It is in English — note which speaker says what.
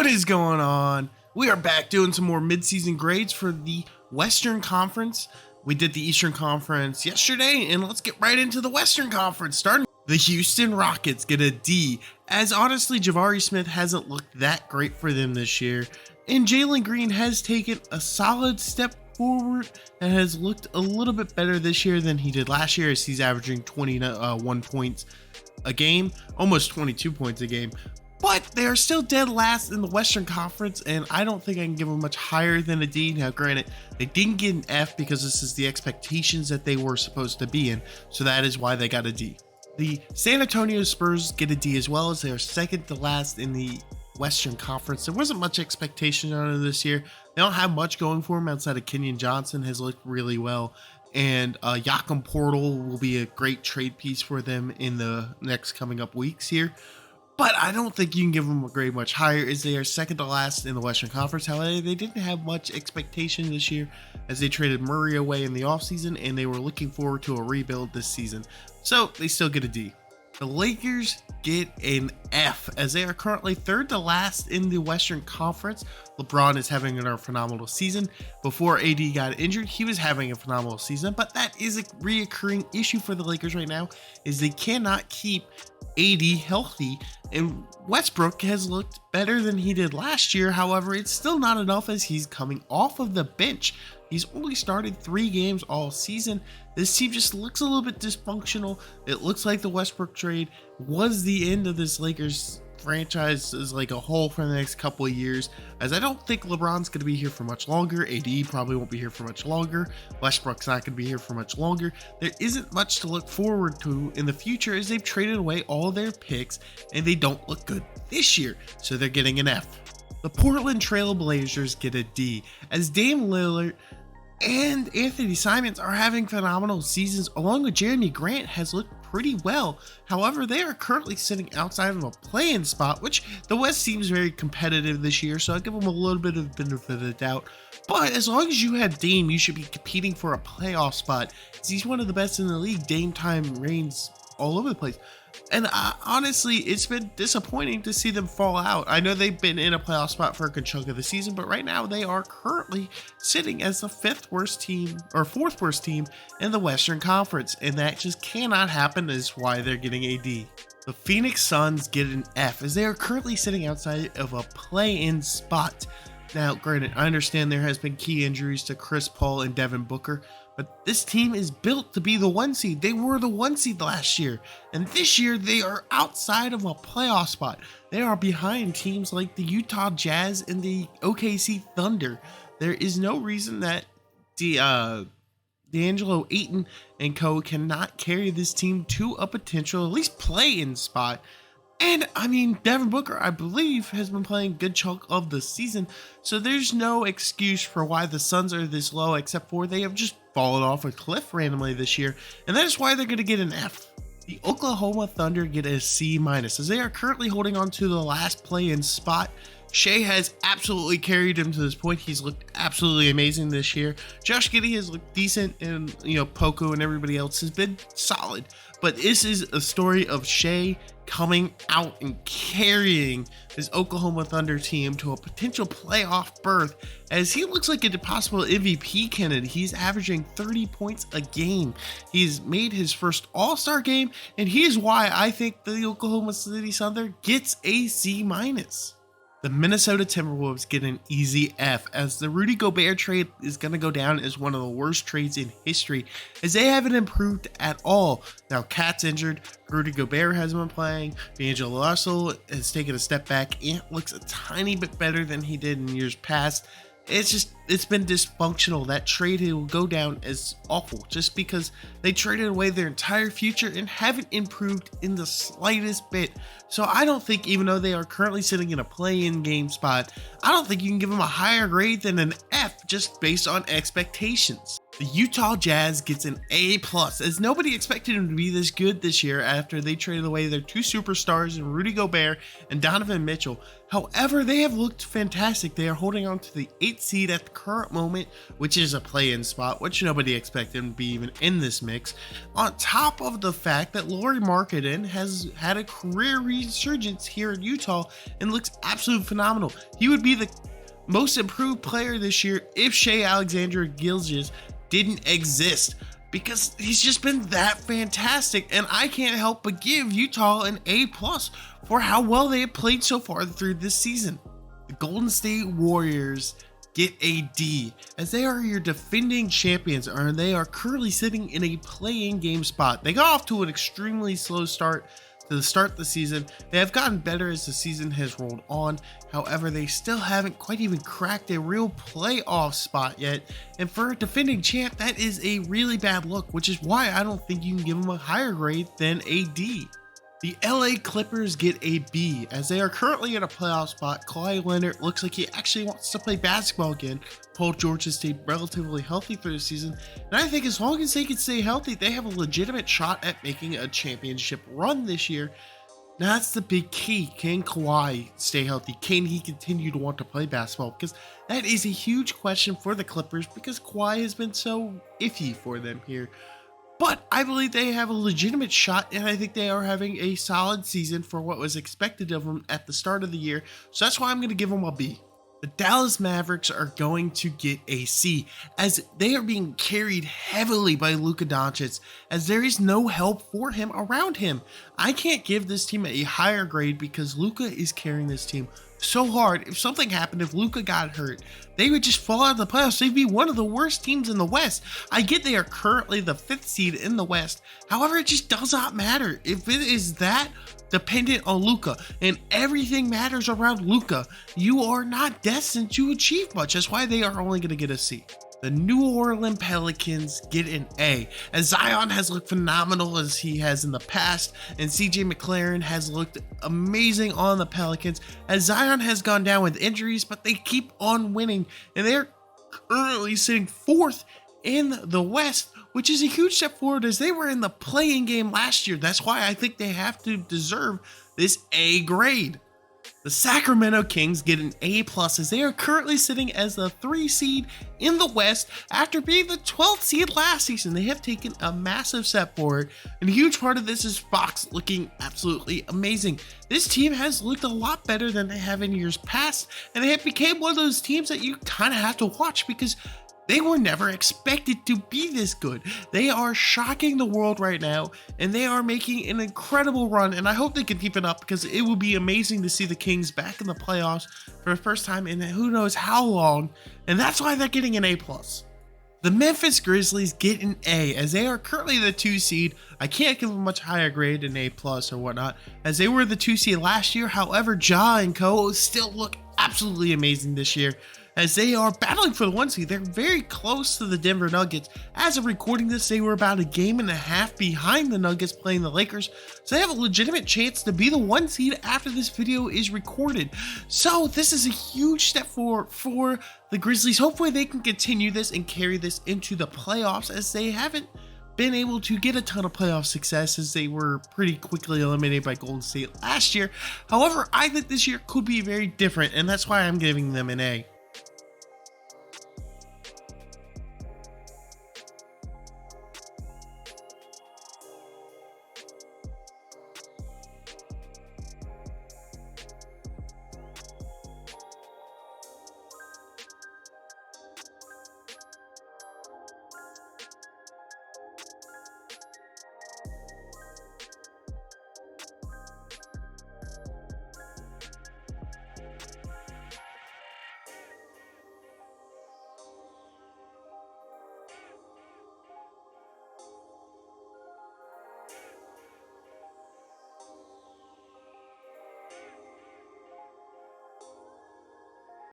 Speaker 1: What is going on? We are back doing some more midseason grades for the Western Conference. We did the Eastern Conference yesterday, and let's get right into the Western Conference. Starting, the Houston Rockets get a D, as honestly, Jabari Smith hasn't looked that great for them this year, and Jalen Green has taken a solid step forward and has looked a little bit better this year than he did last year, as he's averaging 21 points a game, almost 22 points a game. But they are still dead last in the Western Conference, and I don't think I can give them much higher than a D. Now, granted, they didn't get an F because this is the expectations that they were supposed to be in, so that is why they got a D. The San Antonio Spurs get a D as well, as they are second to last in the Western Conference. There wasn't much expectation on them this year. They don't have much going for them outside of Kenyon Johnson has looked really well, and Jakob Poeltl will be a great trade piece for them in the next coming up weeks here. But I don't think you can give them a grade much higher, as they are second to last in the Western Conference. However, they didn't have much expectation this year, as they traded Murray away in the offseason, and they were looking forward to a rebuild this season. So they still get a D. The Lakers get an F, as they are currently third to last in the Western Conference. LeBron is having a phenomenal season. Before AD got injured, he was having a phenomenal season, but that is a reoccurring issue for the Lakers right now, is they cannot keep AD healthy, and Westbrook has looked better than he did last year. However, it's still not enough, as he's coming off of the bench. He's only started 3 games all season. This team just looks a little bit dysfunctional. It looks like the Westbrook trade was the end of this Lakers franchise as like a whole for the next couple of years, as I don't think LeBron's going to be here for much longer. AD probably won't be here for much longer. Westbrook's not going to be here for much longer. There isn't much to look forward to in the future, as they've traded away all their picks and they don't look good this year, so they're getting an F. The Portland Trail Blazers get a D, as Dame Lillard and Anthony Simons are having phenomenal seasons, along with Jeremy Grant has looked pretty well. However, they are currently sitting outside of a play-in spot, which the West seems very competitive this year, so I give them a little bit of benefit of the doubt. But as long as you have Dame, you should be competing for a playoff spot, as he's one of the best in the league. Dame time reigns all over the place. And honestly, it's been disappointing to see them fall out. I know they've been in a playoff spot for a good chunk of the season, but right now they are currently sitting as the 5th worst team or 4th worst team in the Western Conference, and that just cannot happen. Is why they're getting a D. The Phoenix Suns get an F, as they are currently sitting outside of a play-in spot. Now, granted, I understand there has been key injuries to Chris Paul and Devin Booker, but this team is built to be the 1 seed. They were the 1 seed last year, and this year they are outside of a playoff spot. They are behind teams like the Utah Jazz and the OKC Thunder. There is no reason that D'Angelo Ayton and co cannot carry this team to a potential, at least play-in spot. And I mean, Devin Booker, I believe, has been playing a good chunk of the season, so there's no excuse for why the Suns are this low, except for they have just fallen off a cliff randomly this year, and that is why they're going to get an F. The Oklahoma Thunder get a C-, as they are currently holding on to the last play-in spot. Shea has absolutely carried him to this point. He's looked absolutely amazing this year. Josh Giddey has looked decent, and Poku and everybody else has been solid. But this is a story of Shea coming out and carrying his Oklahoma Thunder team to a potential playoff berth, as he looks like a possible MVP candidate. He's averaging 30 points a game. He's made his first All-Star game, and he is why I think the Oklahoma City Thunder gets a C-. The Minnesota Timberwolves get an easy F, as the Rudy Gobert trade is going to go down as one of the worst trades in history, as they haven't improved at all. Now, Cat's injured, Rudy Gobert hasn't been playing, D'Angelo Russell has taken a step back, and looks a tiny bit better than he did in years past. It's been dysfunctional. That trade will go down as awful, just because they traded away their entire future and haven't improved in the slightest bit. So I don't think, even though they are currently sitting in a play-in game spot, I don't think you can give them a higher grade than an F just based on expectations. The Utah Jazz gets an A+, as nobody expected him to be this good this year after they traded away their two superstars in Rudy Gobert and Donovan Mitchell. However, they have looked fantastic. They are holding on to the 8th seed at the current moment, which is a play-in spot, which nobody expected him to be even in this mix. On top of the fact that Lauri Markkanen has had a career resurgence here in Utah and looks absolutely phenomenal. He would be the most improved player this year if Shai Alexander-Gilgeous didn't exist, because he's just been that fantastic, and I can't help but give Utah an A+ for how well they have played so far through this season. The Golden State Warriors get a D, as they are your defending champions, and they are currently sitting in a play-in game spot. They got off to an extremely slow start to the start of the season. They have gotten better as the season has rolled on. However, they still haven't quite even cracked a real playoff spot yet. And for a defending champ, that is a really bad look, which is why I don't think you can give them a higher grade than a D. The LA Clippers get a B, as they are currently in a playoff spot. Kawhi Leonard looks like he actually wants to play basketball again. Paul George has stayed relatively healthy through the season, and I think as long as they can stay healthy, they have a legitimate shot at making a championship run this year. Now that's the big key. Can Kawhi stay healthy? Can he continue to want to play basketball? Because that is a huge question for the Clippers, because Kawhi has been so iffy for them here. But I believe they have a legitimate shot, and I think they are having a solid season for what was expected of them at the start of the year. So that's why I'm going to give them a B. The Dallas Mavericks are going to get a C, as they are being carried heavily by Luka Doncic, as there is no help for him around him. I can't give this team a higher grade because Luka is carrying this team so hard. If something happened, if Luka got hurt, they would just fall out of the playoffs. They'd be one of the worst teams in the West. I get they are currently the 5th seed in the West. However, it just does not matter. If it is that dependent on Luka and everything matters around Luka, you are not destined to achieve much. That's why they are only going to get a C. The New Orleans Pelicans get an A, as Zion has looked phenomenal as he has in the past, and CJ McLaren has looked amazing on the Pelicans, as Zion has gone down with injuries, but they keep on winning, and they're currently sitting 4th in the West, which is a huge step forward, as they were in the play-in game last year. That's why I think they have to deserve this A grade. The Sacramento Kings get an A+, as they are currently sitting as the 3 seed in the West after being the 12th seed last season. They have taken a massive step forward, and a huge part of this is Fox looking absolutely amazing. This team has looked a lot better than they have in years past, and they have become one of those teams that you kind of have to watch because they were never expected to be this good. They are shocking the world right now, and they are making an incredible run, and I hope they can keep it up because it would be amazing to see the Kings back in the playoffs for the first time in who knows how long, and that's why they're getting an A+. The Memphis Grizzlies get an A, as they are currently the 2 seed. I can't give them much higher grade than A+ or whatnot, as they were the 2 seed last year. However, Ja and co still look absolutely amazing this year, as they are battling for the 1 seed. They're very close to the Denver Nuggets. As of recording this, they were about a game and a half behind the Nuggets playing the Lakers, so they have a legitimate chance to be the 1 seed after this video is recorded. So this is a huge step forward for the Grizzlies. Hopefully they can continue this and carry this into the playoffs, as they haven't been able to get a ton of playoff success, as they were pretty quickly eliminated by Golden State last year. However, I think this year could be very different, and that's why I'm giving them an A.